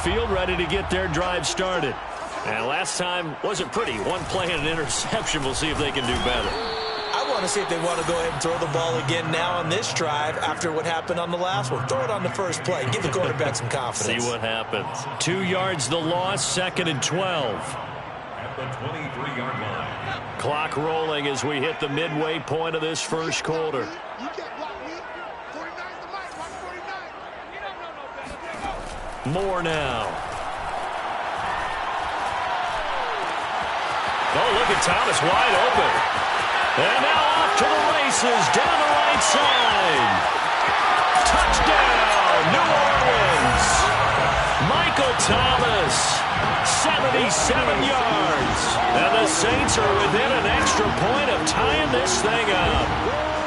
field, ready to get their drive started. And last time wasn't pretty. One play and an interception. We'll see if they can do better. I want to see if they want to go ahead and throw the ball again now on this drive after what happened on the last one. Throw it on the first play. Give the quarterback some confidence. See what happens. 2 yards the loss, 2nd and 12. At the 23-yard line. Clock rolling as we hit the midway point of this first quarter. More now. Oh, look at Thomas wide open. And now off to the races down the right side. Touchdown, New Orleans. Michael Thomas, 77 yards. And the Saints are within an extra point of tying this thing up.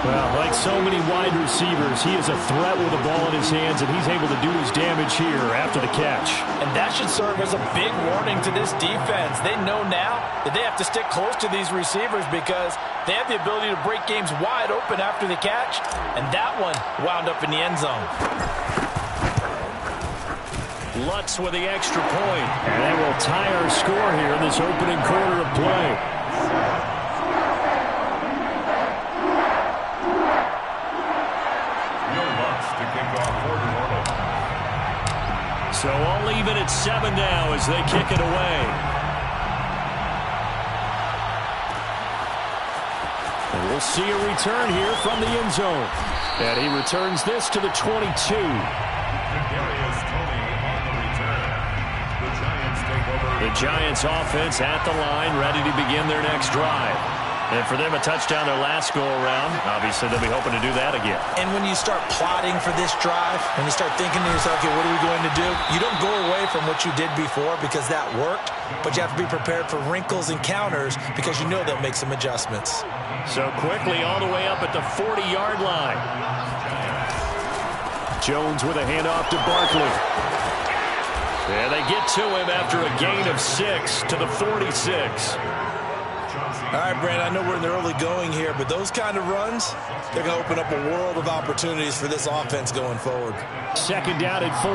Well, like so many wide receivers, he is a threat with the ball in his hands, and he's able to do his damage here after the catch. And that should serve as a big warning to this defense. They know now that they have to stick close to these receivers because they have the ability to break games wide open after the catch, and that one wound up in the end zone. Lutz with the extra point. And that will tie our score here in this opening quarter of play. So all even at 7 now as they kick it away. And we'll see a return here from the end zone. And he returns this to the 22. The Giants offense at the line, ready to begin their next drive. And for them, a touchdown their last go-around. Obviously, they'll be hoping to do that again. And when you start plotting for this drive, when you start thinking to yourself, okay, what are we going to do? You don't go away from what you did before because that worked, but you have to be prepared for wrinkles and counters because you know they'll make some adjustments. So quickly all the way up at the 40-yard line. Jones with a handoff to Barkley. And they get to him after a gain of 6 to the 46. All right, Brand, I know we're in the early going here, but those kind of runs, they're going to open up a world of opportunities for this offense going forward. 2nd down and 4.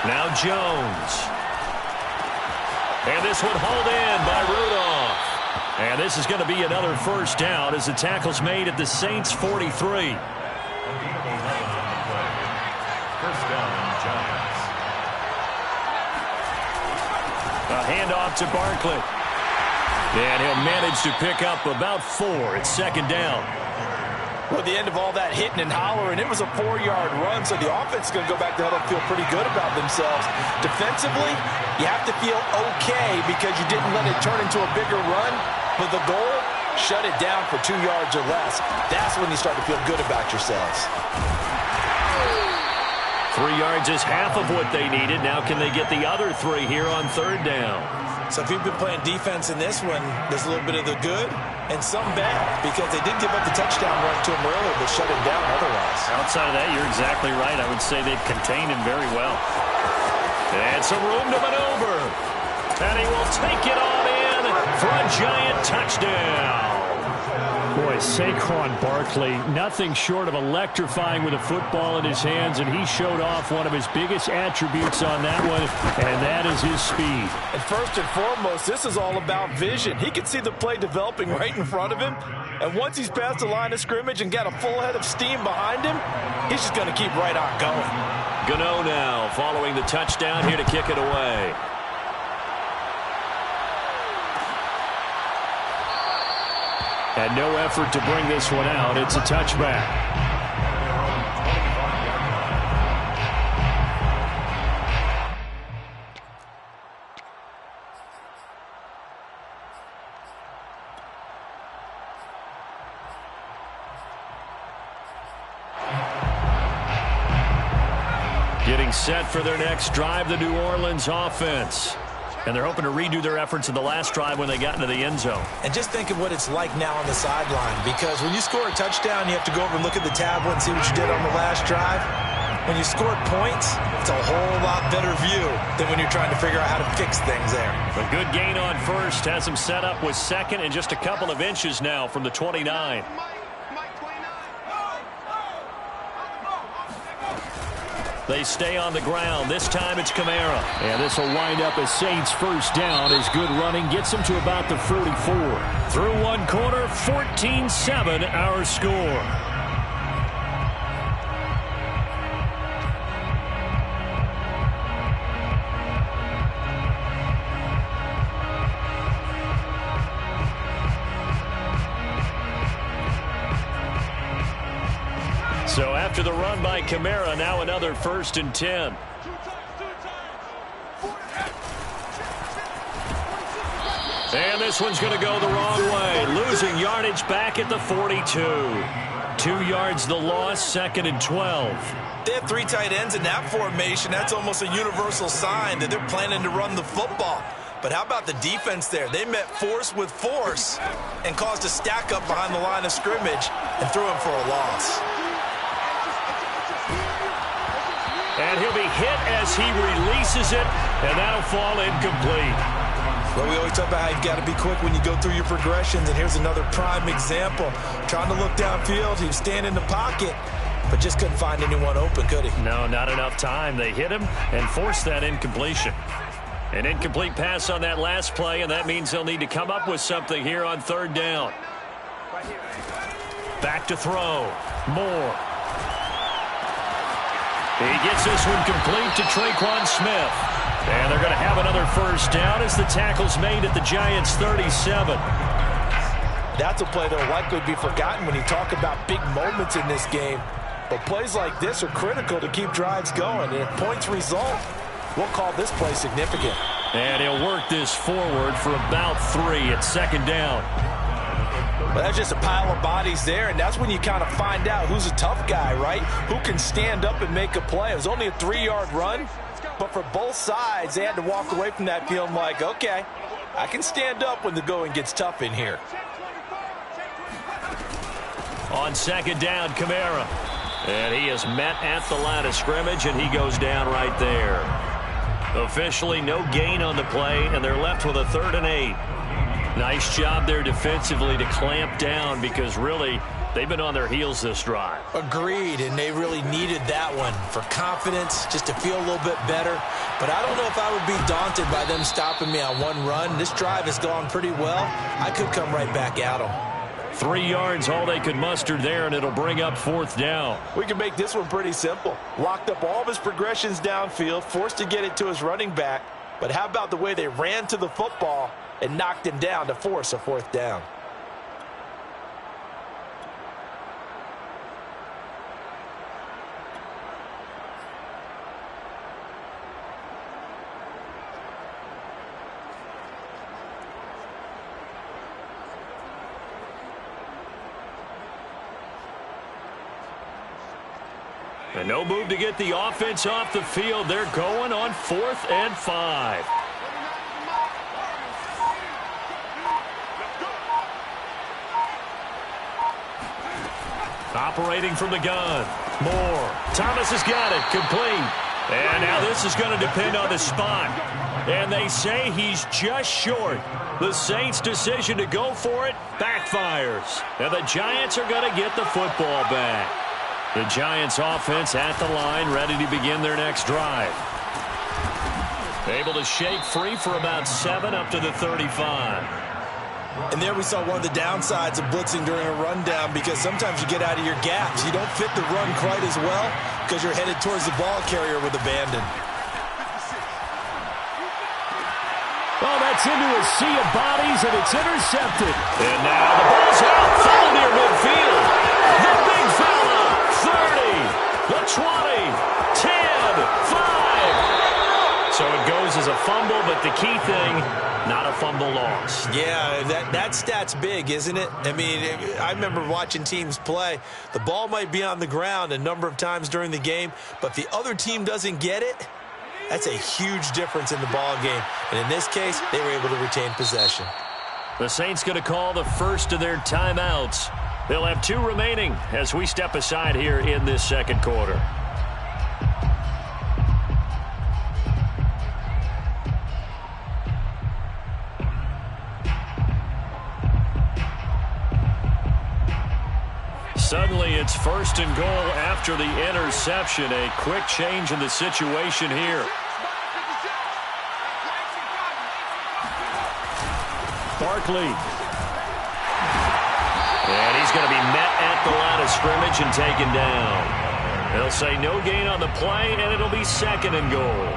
Now Jones. And this one hauled in by Rudolph. And this is going to be another first down as the tackle's made at the Saints' 43. First down, Giants. A handoff to Barkley. And he'll manage to pick up about 4 at 2nd down. Well, at the end of all that hitting and hollering, it was a 4-yard run, so the offense is going to go back to huddle and feel pretty good about themselves. Defensively, you have to feel okay because you didn't let it turn into a bigger run, but the goal, shut it down for 2 yards or less. That's when you start to feel good about yourselves. 3 yards is half of what they needed. Now can they get the other 3 here on 3rd down? So if you've been playing defense in this one, there's a little bit of the good and some bad because they did give up the touchdown run to him earlier but shut him down otherwise. Outside of that, you're exactly right. I would say they've contained him very well. And some room to maneuver. And he will take it on in for a Giant touchdown. Boy, Saquon Barkley, nothing short of electrifying with a football in his hands, and he showed off one of his biggest attributes on that one, and that is his speed. And first and foremost, this is all about vision. He can see the play developing right in front of him, and once he's past the line of scrimmage and got a full head of steam behind him, he's just going to keep right on going. Gano now following the touchdown here to kick it away. And no effort to bring this one out. It's a touchback. Getting set for their next drive, the New Orleans offense. And they're hoping to redo their efforts in the last drive when they got into the end zone. And just think of what it's like now on the sideline, because when you score a touchdown, you have to go over and look at the tablet and see what you did on the last drive. When you scored points, it's a whole lot better view than when you're trying to figure out how to fix things there. A good gain on first has him set up with 2nd and just a couple of inches now from the 29. They stay on the ground. This time it's Kamara. And this will wind up as Saints first down as good running gets them to about the 44. Through one quarter, 14-7 our score. So after the run by Kamara, now another 1st and 10. And this one's going to go the wrong way. Losing yardage back at the 42. 2 yards the loss, 2nd and 12. They have 3 tight ends in that formation. That's almost a universal sign that they're planning to run the football. But how about the defense there? They met force with force and caused a stack up behind the line of scrimmage and threw him for a loss. And he'll be hit as he releases it, and that'll fall incomplete. Well, we always talk about how you've got to be quick when you go through your progressions, and here's another prime example. Trying to look downfield, he was standing in the pocket, but just couldn't find anyone open, could he? No, not enough time. They hit him and forced that incompletion. An incomplete pass on that last play, and that means they'll need to come up with something here on 3rd down. Back to throw. Moore. He gets this one complete to Traquan Smith. And they're going to have another 1st down as the tackle's made at the Giants' 37. That's a play that will likely be forgotten when you talk about big moments in this game. But plays like this are critical to keep drives going. And if points result, we'll call this play significant. And he'll work this forward for about 3 at 2nd down. Well, that's just a pile of bodies there, and that's when you kind of find out who's a tough guy, right? Who can stand up and make a play. It was only a 3-yard run, but for both sides, they had to walk away from that feeling like, okay, I can stand up when the going gets tough in here. On 2nd down, Kamara. And he is met at the line of scrimmage, and he goes down right there. Officially no gain on the play, and they're left with a 3rd and 8. Nice job there defensively to clamp down because really they've been on their heels this drive. Agreed, and they really needed that one for confidence, just to feel a little bit better. But I don't know if I would be daunted by them stopping me on one run. This drive has gone pretty well. I could come right back at them. 3 yards, all they could muster there, and it'll bring up 4th down. We can make this one pretty simple. Locked up all of his progressions downfield, forced to get it to his running back. But how about the way they ran to the football and knocked him down to force a 4th down? And no move to get the offense off the field. They're going on 4th and 5. Operating from the gun. Moore. Thomas has got it. Complete. And now this is going to depend on the spot. And they say he's just short. The Saints' decision to go for it backfires. And the Giants are going to get the football back. The Giants offense at the line, ready to begin their next drive. Able to shake free for about 7 up to the 35. And there we saw one of the downsides of blitzing during a rundown, because sometimes you get out of your gaps. You don't fit the run quite as well because you're headed towards the ball carrier with abandon. Oh, that's into a sea of bodies, and it's intercepted. And now the ball's out, foul near midfield. The big fella, 30, the 20, 10, 5. So it goes as a fumble, but the key thing, not a fumble loss. Yeah, that stat's big, isn't it? I mean, I remember watching teams play. The ball might be on the ground a number of times during the game, but if the other team doesn't get it, that's a huge difference in the ball game. And in this case, they were able to retain possession. The Saints going to call the first of their timeouts. They'll have 2 remaining as we step aside here in this second quarter. Suddenly It's first and goal after the interception. A quick change in the situation here. Barkley. And he's going to be met at the line of scrimmage and taken down. They'll say no gain on the play, and it'll be second and goal.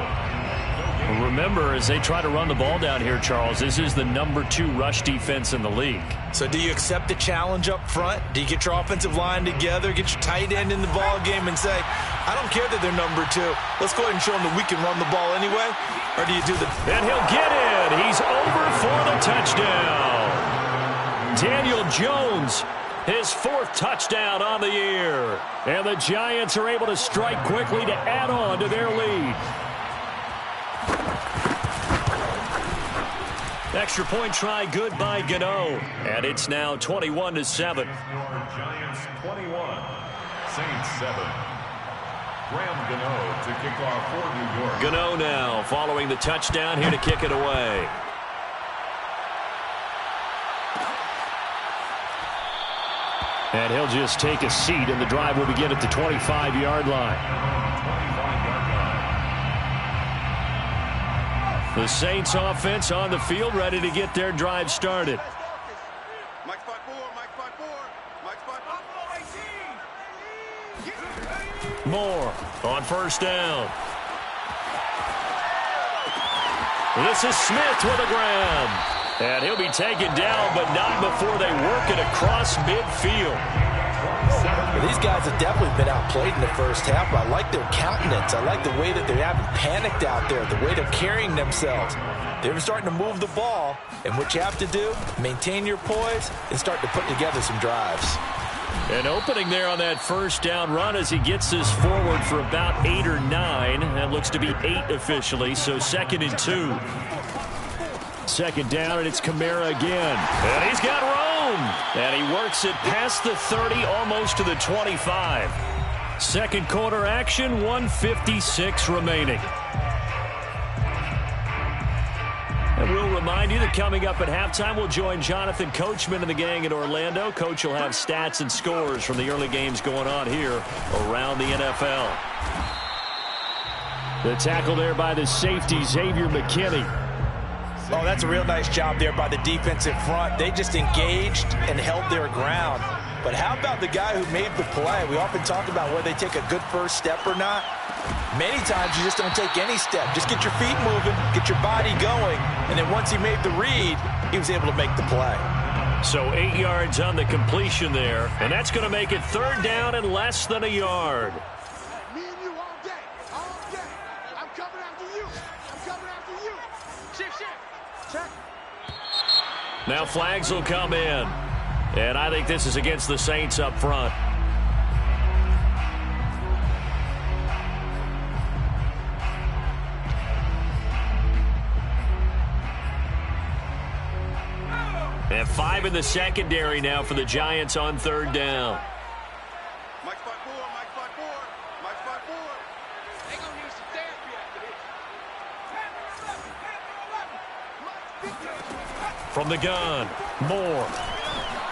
Remember, as they try to run the ball down here, Charles, this is the #2 rush defense in the league. So do you accept the challenge up front? Do you get your offensive line together, get your tight end in the ball game and say, I don't care that they're #2. Let's go ahead and show them that we can run the ball anyway? Or do you do the... And he'll get in. He's over for the touchdown. Daniel Jones, his 4th touchdown on the year. And the Giants are able to strike quickly to add on to their lead. Extra point try good by Gano. And it's now 21-7. Giants 21, Saints 7. Graham Gano to kick off for New York. Gano now following the touchdown here to kick it away. And he'll just take a seat, and the drive will begin at the 25-yard line. The Saints offense on the field, ready to get their drive started. Moore on first down. This is Smith with a grab. And he'll be taken down, but not before they work it across midfield. Well, these guys have definitely been outplayed in the first half. I like their countenance. I like the way that they haven't panicked out there, the way they're carrying themselves. They're starting to move the ball, and what you have to do, maintain your poise and start to put together some drives. An opening there on that first down run as he gets this forward for about 8 or 9. That looks to be 8 officially, so 2nd and 2. 2nd down, and it's Kamara again. And he's got room. And he works it past the 30, almost to the 25. Second quarter action, 1:56 remaining. And we'll remind you that coming up at halftime, we'll join Jonathan Coachman and the gang in Orlando. Coach will have stats and scores from the early games going on here around the NFL. The tackle there by the safety, Xavier McKinney. Oh, that's a real nice job there by the defensive front. They just engaged and held their ground. But how about the guy who made the play? We often talk about whether they take a good first step or not. Many times you just don't take any step. Just get your feet moving, get your body going, and then once he made the read, he was able to make the play. So 8 yards on the completion there, and that's going to make it 3rd down and less than a yard. Me and you all day, all day. I'm coming after you. I'm coming after you. Shift. Check. Now flags will come in, and I think this is against the Saints up front. And 5 in the secondary now for the Giants on 3rd down. Mike spot 4. They gonna need some therapy after this. From the gun, Moore.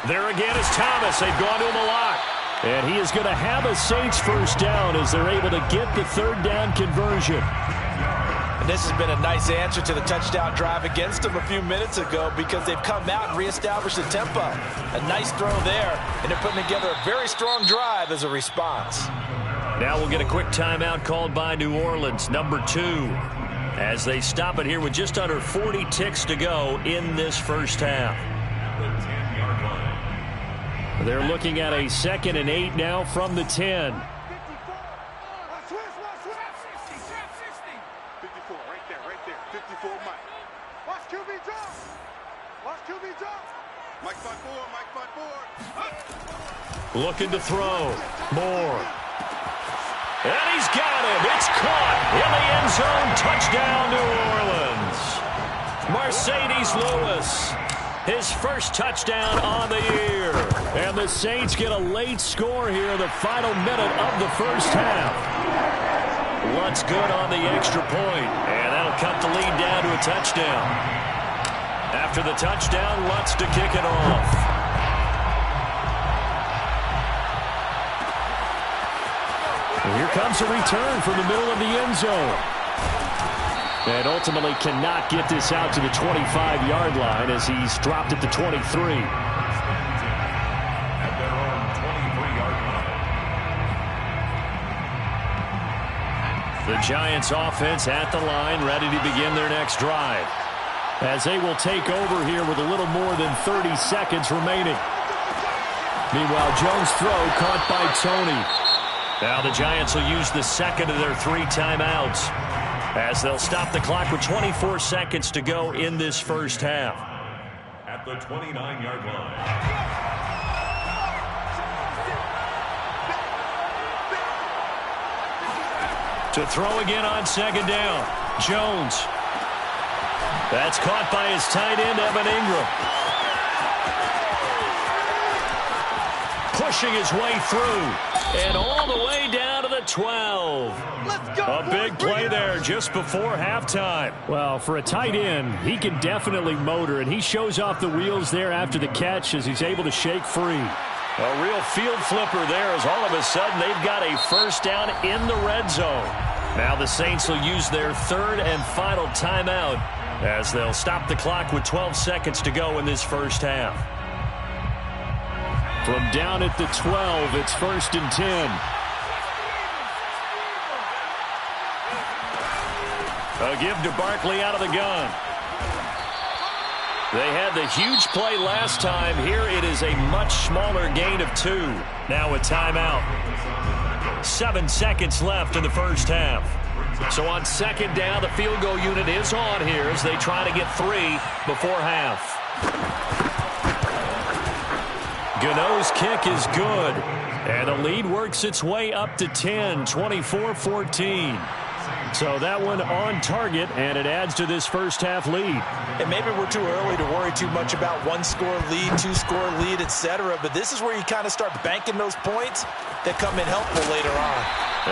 There again is Thomas. They've gone to him a lot. And he is going to have a Saints first down as they're able to get the 3rd down conversion. And this has been a nice answer to the touchdown drive against them a few minutes ago because they've come out and reestablished the tempo. A nice throw there, and they're putting together a very strong drive as a response. Now we'll get a quick timeout called by New Orleans, #2, as they stop it here with just under 40 ticks to go in this first half. They're looking at a 2nd and 8 now from the 10. 54, right there. 54, Mike. Watch QB drop. Mike spot 4. Looking to throw. Moore. And he's got it. It's caught in the end zone. Touchdown, New Orleans. Mercedes Lewis, his first touchdown on the year. And the Saints get a late score here in the final minute of the first half. Lutz good on the extra point, and that'll cut the lead down to a touchdown. After the touchdown, Lutz to kick it off. And here comes a return from the middle of the end zone. And ultimately cannot get this out to the 25-yard line as he's dropped at the 23. At their own 23-yard line. The Giants offense at the line, ready to begin their next drive, as they will take over here with a little more than 30 seconds remaining. Meanwhile, Jones' throw caught by Tony. Now the Giants will use the second of their 3 timeouts, as they'll stop the clock with 24 seconds to go in this first half. At the 29-yard line. To throw again on second down. Jones. That's caught by his tight end, Evan Ingram. Pushing his way through. And all the way down to the 12. Let's go, A big play there just before halftime. Well, for a tight end, he can definitely motor, and he shows off the wheels there after the catch as he's able to shake free. A real field flipper there as all of a sudden they've got a first down in the red zone. Now the Saints will use their third and final timeout as they'll stop the clock with 12 seconds to go in this first half. From down at the 12, it's 1st and 10. A give to Barkley out of the gun. They had the huge play last time. Here it is a much smaller gain of 2. Now a timeout. 7 seconds left in the first half. So on second down, the field goal unit is on here as they try to get 3 before half. Gano's kick is good. And the lead works its way up to 10, 24-14. So that one on target, and it adds to this first half lead. And maybe we're too early to worry too much about 1-score lead, 2-score lead, etc. But this is where you kind of start banking those points that come in helpful later on.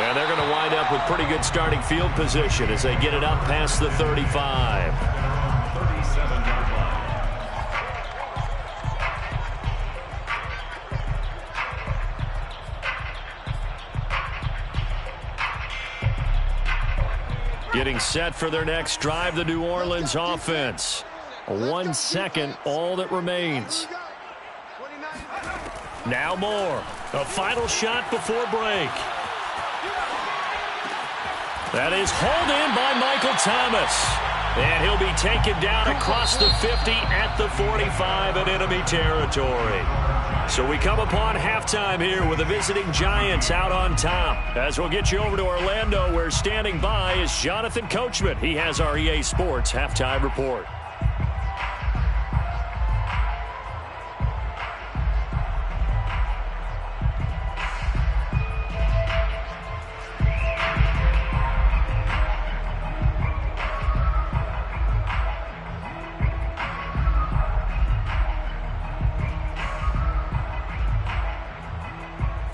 And they're going to wind up with pretty good starting field position as they get it up past the 35. 37-yard line. Getting set for their next drive, the New Orleans offense. 1 second, all that remains. Now more. A final shot before break. That is hauled in by Michael Thomas. And he'll be taken down across the 50 at the 45 in enemy territory. So we come upon halftime here with the visiting Giants out on top. As we'll get you over to Orlando, where standing by is Jonathan Coachman. He has our EA Sports halftime report.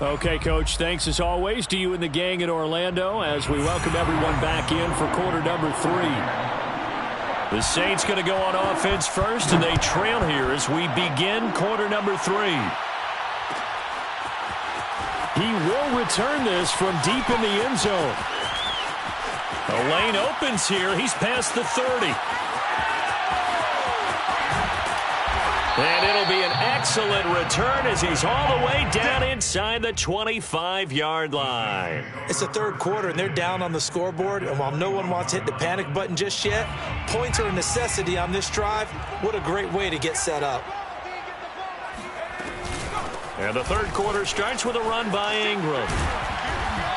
Okay, Coach, thanks as always to you and the gang in Orlando as we welcome everyone back in for quarter number 3. The Saints going to go on offense first, and they trail here as we begin quarter number 3. He will return this from deep in the end zone. The lane opens here. He's past the 30. And it'll be an excellent return as he's all the way down inside the 25-yard line. It's the third quarter, and they're down on the scoreboard. And while no one wants to hit the panic button just yet, points are a necessity on this drive. What a great way to get set up. And the third quarter starts with a run by Ingram.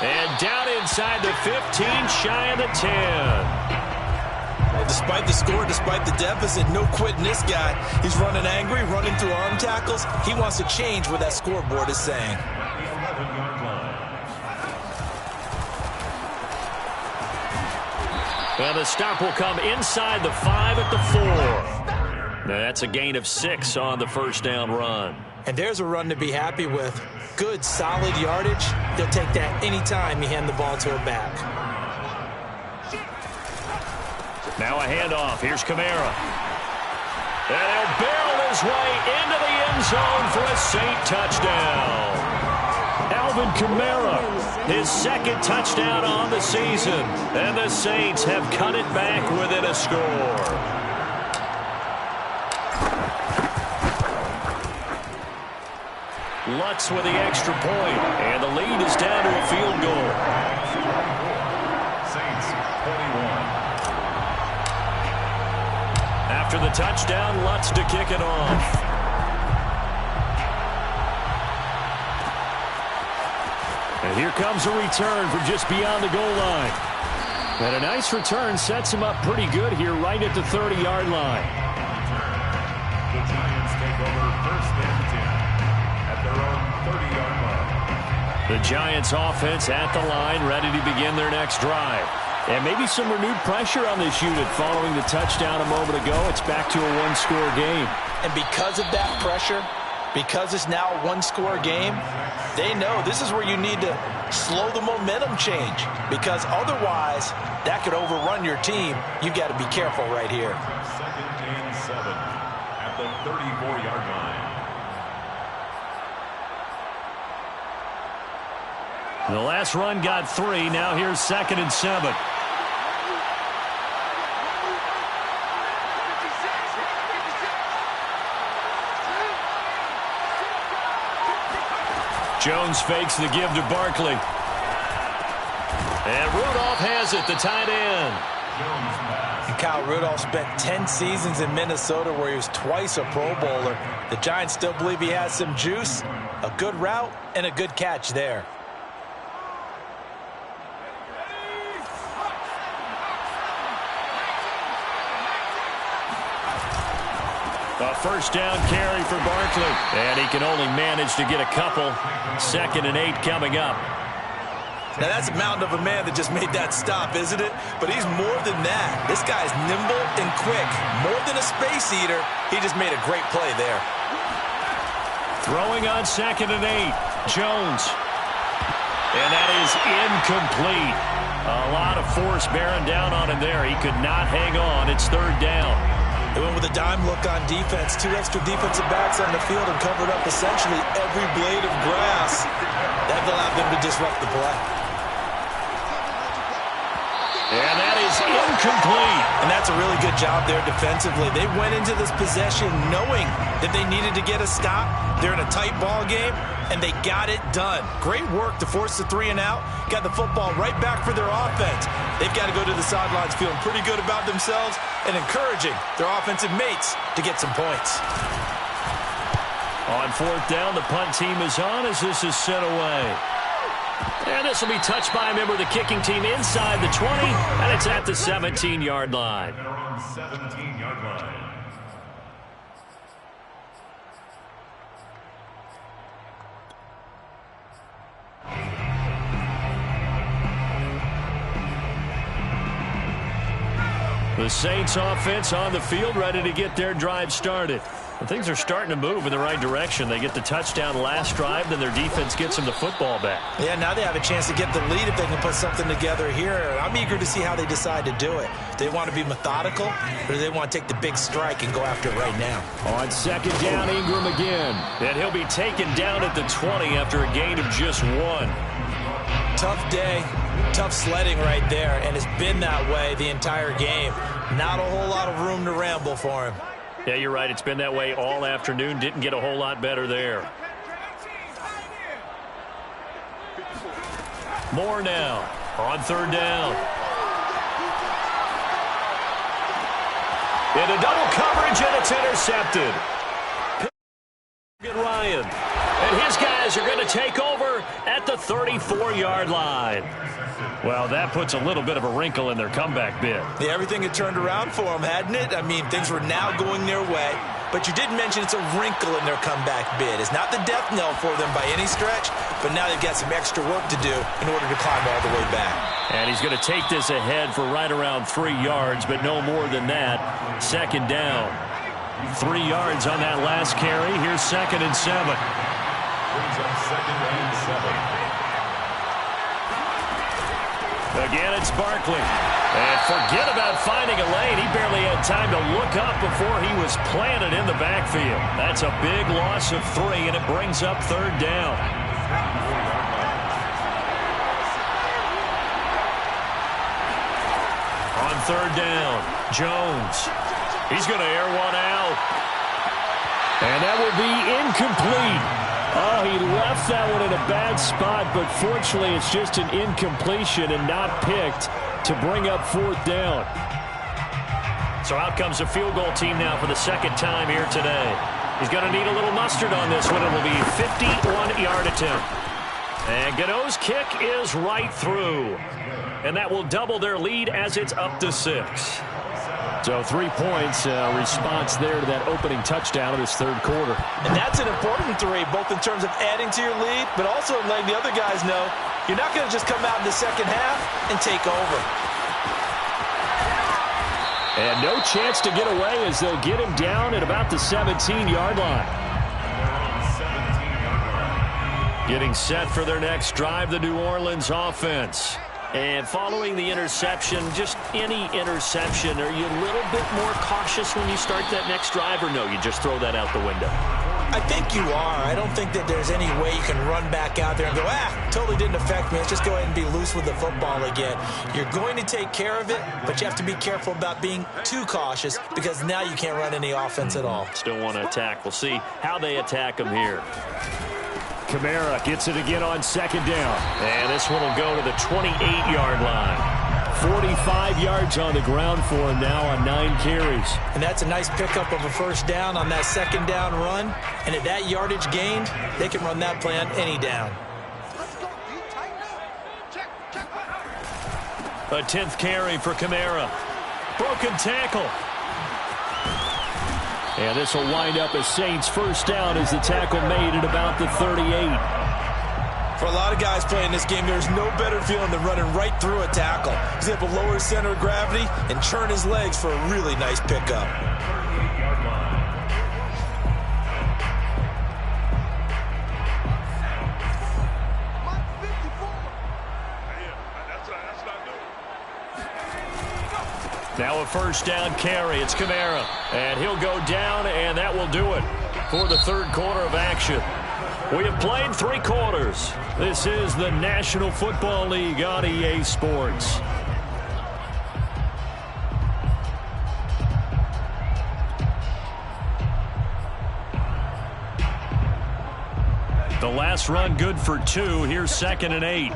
And down inside the 15, shy of the 10. Despite the score, despite the deficit, no quitting this guy. He's running angry, running through arm tackles. He wants to change what that scoreboard is saying. Well, the stop will come inside the 5 at the 4. Now, that's a gain of 6 on the first down run. And there's a run to be happy with. Good, solid yardage. They'll take that anytime you hand the ball to a back. Now a handoff. Here's Kamara. And he'll barrel his way into the end zone for a Saint touchdown. Now Alvin Kamara, his second touchdown on the season. And the Saints have cut it back within a score. Lutz with the extra point, and the lead is down to a field goal. Saints 21. After the touchdown, Lutz to kick it off. And here comes a return from just beyond the goal line. And a nice return sets him up pretty good here right at the 30-yard line. The Giants take over first and 10 at their own 30-yard line. The Giants offense at the line, ready to begin their next drive. And maybe some renewed pressure on this unit following the touchdown a moment ago. It's back to a one-score game. And because of that pressure, because it's now a one-score game, they know this is where you need to slow the momentum change, because otherwise that could overrun your team. You've got to be careful right here. Second and 7 at the 34-yard line. The last run got 3. Now here's 2nd and 7. Jones fakes the give to Barkley. And Rudolph has it, the tight end. And Kyle Rudolph spent 10 seasons in Minnesota where he was twice a Pro Bowler. The Giants still believe he has some juice, a good route, and a good catch there. A first down carry for Barkley. And he can only manage to get a couple. 2nd and 8 coming up. Now that's a mountain of a man that just made that stop, isn't it? But he's more than that. This guy's nimble and quick. More than a space eater. He just made a great play there. Throwing on 2nd and 8. Jones. And that is incomplete. A lot of force bearing down on him there. He could not hang on. It's 3rd down. They went with a dime look on defense. 2 extra defensive backs on the field and covered up essentially every blade of grass. That allowed them to disrupt the play. And that is incomplete. And that's a really good job there defensively. They went into this possession knowing that they needed to get a stop. They're in a tight ball game, and they got it done. Great work to force the 3 and out. Got the football right back for their offense. They've got to go to the sidelines feeling pretty good about themselves and encouraging their offensive mates to get some points. On 4th down, the punt team is on as this is sent away. And this will be touched by a member of the kicking team inside the 20, and it's at the 17-yard line. They're on 17-yard line. The Saints offense on the field, ready to get their drive started. And things are starting to move in the right direction. They get the touchdown last drive, then their defense gets them the football back. Yeah, now they have a chance to get the lead if they can put something together here. I'm eager to see how they decide to do it. Do they want to be methodical, or do they want to take the big strike and go after it right now? On 2nd down, Ingram again. And he'll be taken down at the 20 after a gain of just 1. Tough day, tough sledding right there, and it's been that way the entire game. Not a whole lot of room to ramble for him. Yeah, you're right. It's been that way all afternoon. Didn't get a whole lot better there. More now on 3rd down. Into double coverage, and it's intercepted. Ryan. And his guys are going to take over at the 34-yard line. Well, that puts a little bit of a wrinkle in their comeback bid. Yeah, everything had turned around for them, hadn't it? I mean, things were now going their way. But you did mention it's a wrinkle in their comeback bid. It's not the death knell for them by any stretch, but now they've got some extra work to do in order to climb all the way back. And he's going to take this ahead for right around 3 yards, but no more than that. 2nd down. 3 yards on that last carry. Here's 2nd and 7. Brings up 2nd and 7. Again, it's Barkley. And forget about finding a lane. He barely had time to look up before he was planted in the backfield. That's a big loss of 3, and it brings up 3rd down. third down. Jones. He's going to air one out. And that will be incomplete. Oh, he left that one in a bad spot, but fortunately it's just an incompletion and not picked to bring up fourth down. So out comes the field goal team now for the second time here today. He's going to need a little mustard on this one. It will be a 51-yard attempt. And Gano's kick is right through. And that will double their lead as it's up to 6. So 3 points, response there to that opening touchdown of this third quarter. And that's an important 3, both in terms of adding to your lead, but also letting the other guys know you're not going to just come out in the second half and take over. And no chance to get away as they'll get him down at about the 17-yard line. Getting set for their next drive, the New Orleans offense. And following the interception, just any interception, are you a little bit more cautious when you start that next drive, or no, you just throw that out the window? I think you are. I don't think that there's any way you can run back out there and go, totally didn't affect me. Let's just go ahead and be loose with the football again. You're going to take care of it, but you have to be careful about being too cautious because now you can't run any offense at all. Still want to attack. We'll see how they attack him here. Kamara gets it again on second down. And this one will go to the 28-yard line. 45 yards on the ground for him now on 9 carries. And that's a nice pickup of a first down on that second down run. And at that yardage gained, they can run that play on any down. A 10th carry for Kamara. Broken tackle. And this will wind up a Saints first down as the tackle made at about the 38. For a lot of guys playing this game, there's no better feeling than running right through a tackle. He's able to lower his center of gravity and churn his legs for a really nice pickup. Now a first down carry. It's Kamara. And he'll go down, and that will do it for the third quarter of action. We have played 3 quarters. This is the National Football League on EA Sports. The last run good for 2. Here's 2nd and 8.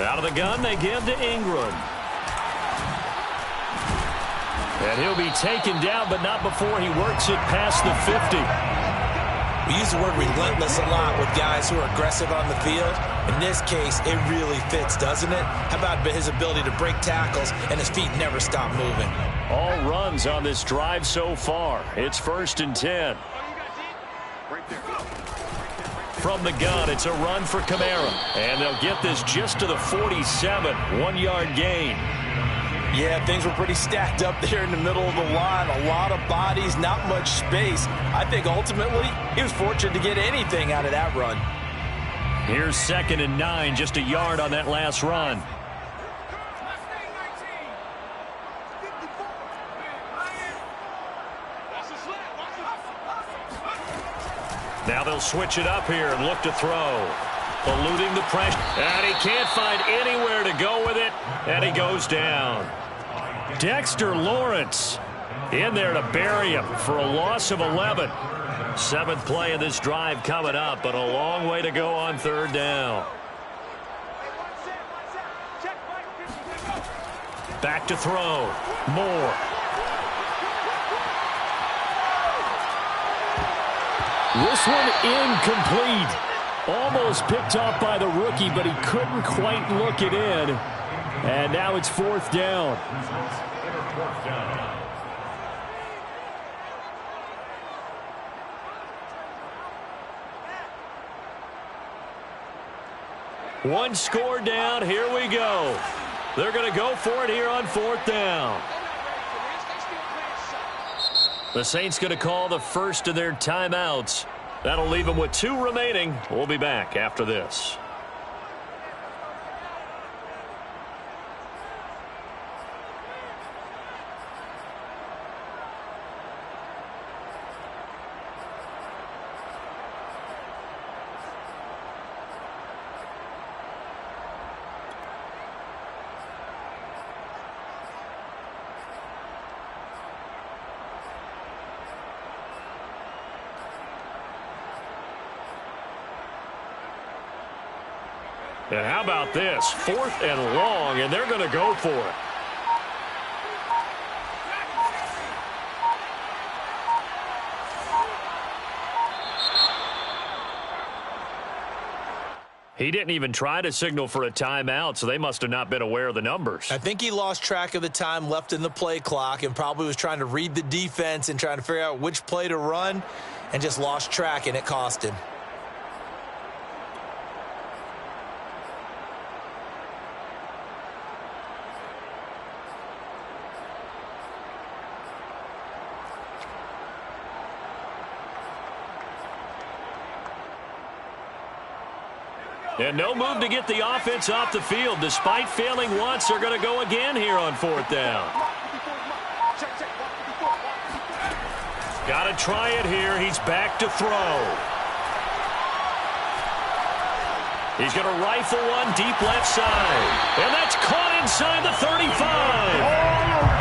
Out of the gun, they give to Ingram. And he'll be taken down, but not before he works it past the 50. We use the word relentless a lot with guys who are aggressive on the field. In this case, it really fits, doesn't it? How about his ability to break tackles and his feet never stop moving? All runs on this drive so far. It's 1st and 10. From the gun, it's a run for Kamara. And they'll get this just to the 47. 1-yard gain. Yeah, things were pretty stacked up there in the middle of the line. A lot of bodies, not much space. I think ultimately he was fortunate to get anything out of that run. Here's 2nd and 9, just a yard on that last run. Now they'll switch it up here and look to throw. Eluding the pressure. And he can't find anywhere to go with it. And he goes down. Dexter Lawrence in there to bury him for a loss of 11. 7th play of this drive coming up, but a long way to go on 3rd down. Back to throw. Moore. This one incomplete. Almost picked off by the rookie, but he couldn't quite look it in. And now it's 4th down. One score down. Here we go. They're going to go for it here on 4th down. The Saints going to call the first of their timeouts. That'll leave them with 2 remaining. We'll be back after this. And how about this? 4th and long, and they're going to go for it. He didn't even try to signal for a timeout, so they must have not been aware of the numbers. I think he lost track of the time left in the play clock and probably was trying to read the defense and trying to figure out which play to run and just lost track, and it cost him. And no move to get the offense off the field. Despite failing once, they're going to go again here on 4th down. Got to try it here. He's back to throw. He's going to rifle one deep left side. And that's caught inside the 35.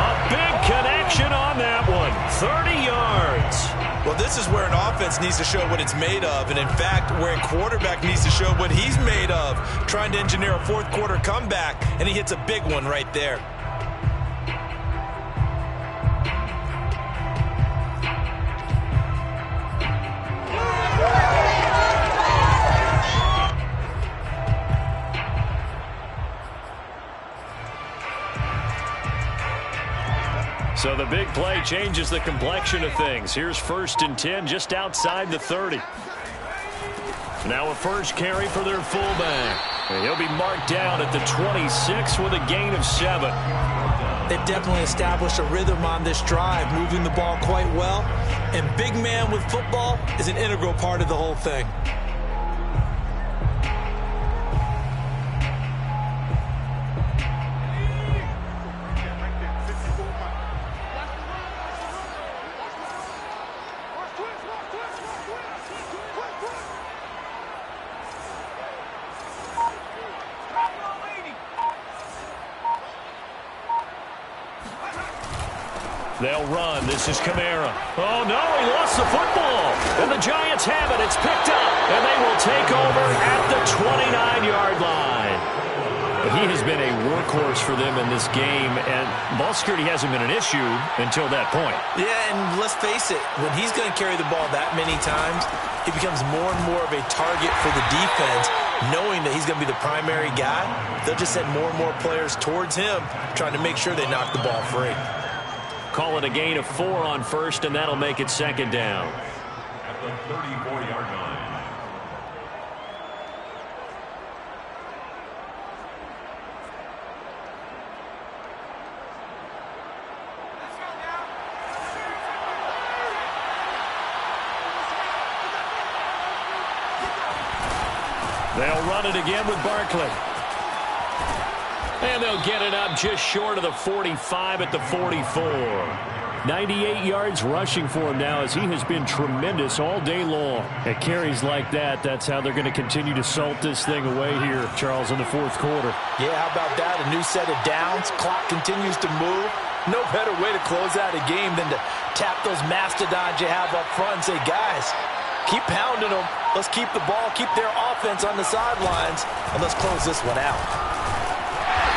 A big connection on that one. 30 yards. Well, this is where an offense needs to show what it's made of, and in fact, where a quarterback needs to show what he's made of, trying to engineer a 4th quarter comeback, and he hits a big one right there. So the big play changes the complexion of things. Here's 1st and 10 just outside the 30. Now a first carry for their fullback. And he'll be marked down at the 26 with a gain of 7. They've definitely established a rhythm on this drive, moving the ball quite well. And big man with football is an integral part of the whole thing. They'll run. This is Kamara. Oh, no, he lost the football. And the Giants have it. It's picked up. And they will take over at the 29-yard line. He has been a workhorse for them in this game, and ball security hasn't been an issue until that point. Yeah, and let's face it, when he's going to carry the ball that many times, he becomes more and more of a target for the defense, knowing that he's going to be the primary guy. They'll just send more and more players towards him, trying to make sure they knock the ball free. Call it a gain of 4 on 1st, and that'll make it 2nd down. At the 34-yard line. They'll run it again with Barkley. And they'll get it up just short of the 45 at the 44. 98 yards rushing for him now, as he has been tremendous all day long. At carries like that, that's how they're going to continue to salt this thing away here, Charles, in the 4th quarter. Yeah, how about that? A new set of downs. Clock continues to move. No better way to close out a game than to tap those mastodons you have up front and say, guys, keep pounding them. Let's keep the ball, keep their offense on the sidelines, and let's close this one out.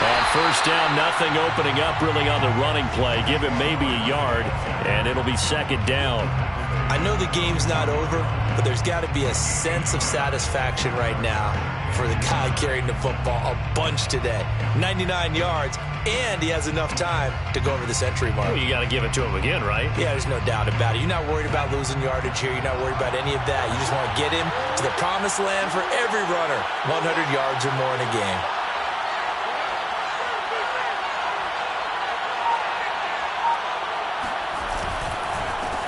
On 1st down, nothing opening up really on the running play. Give him maybe a yard, and it'll be 2nd down. I know the game's not over, but there's got to be a sense of satisfaction right now for the guy carrying the football a bunch today. 99 yards, and he has enough time to go over the century mark. Well, you got to give it to him again, right? Yeah, there's no doubt about it. You're not worried about losing yardage here. You're not worried about any of that. You just want to get him to the promised land for every runner. 100 yards or more in a game.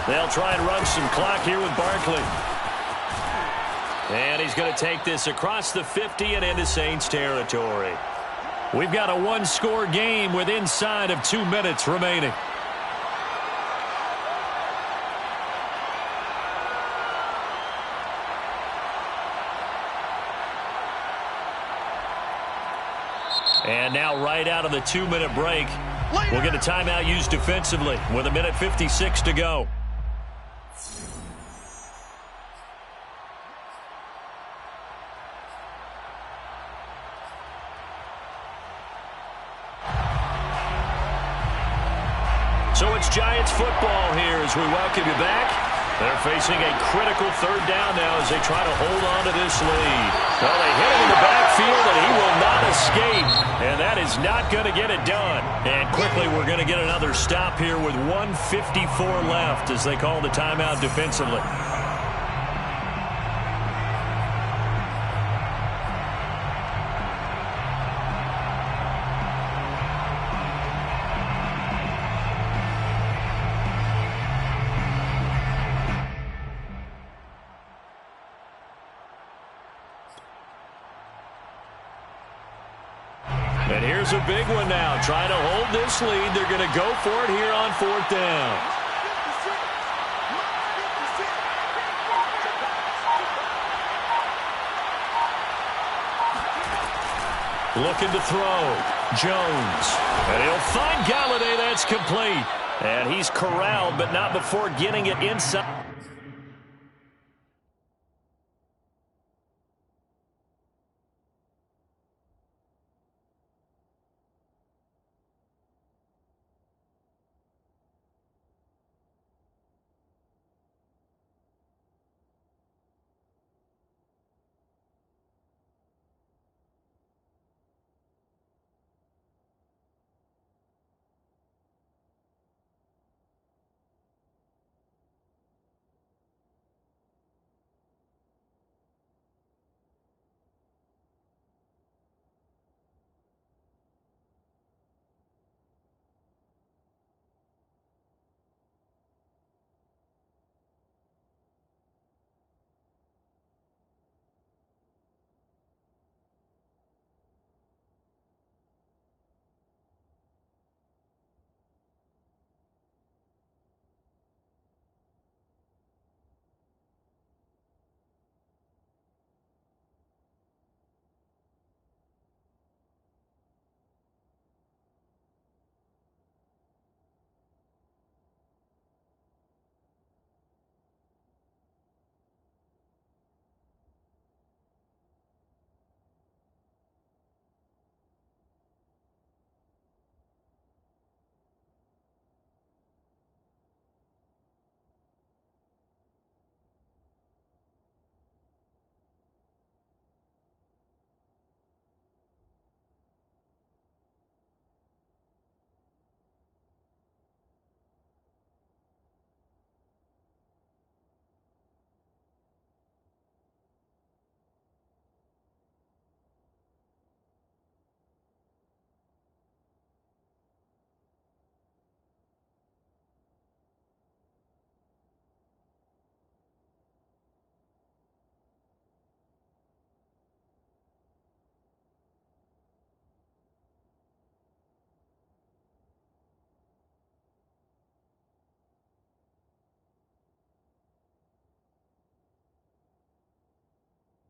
They'll try and run some clock here with Barkley. And he's going to take this across the 50 and into Saints territory. We've got a one-score game with inside of 2 minutes remaining. And now right out of the 2-minute break, we'll get a timeout used defensively with 1:56 to go. Giants football here as we welcome you back. They're facing a critical third down now as they try to hold on to this lead. Well, they hit him in the backfield, and he will not escape. And that is not going to get it done. And quickly, we're going to get another stop here with 1:54 left as they call the timeout defensively. And here's a big one now. Trying to hold this lead. They're going to go for it here on fourth down. Looking to throw. Jones. And he'll find Galladay. That's complete. And he's corralled, but not before getting it inside.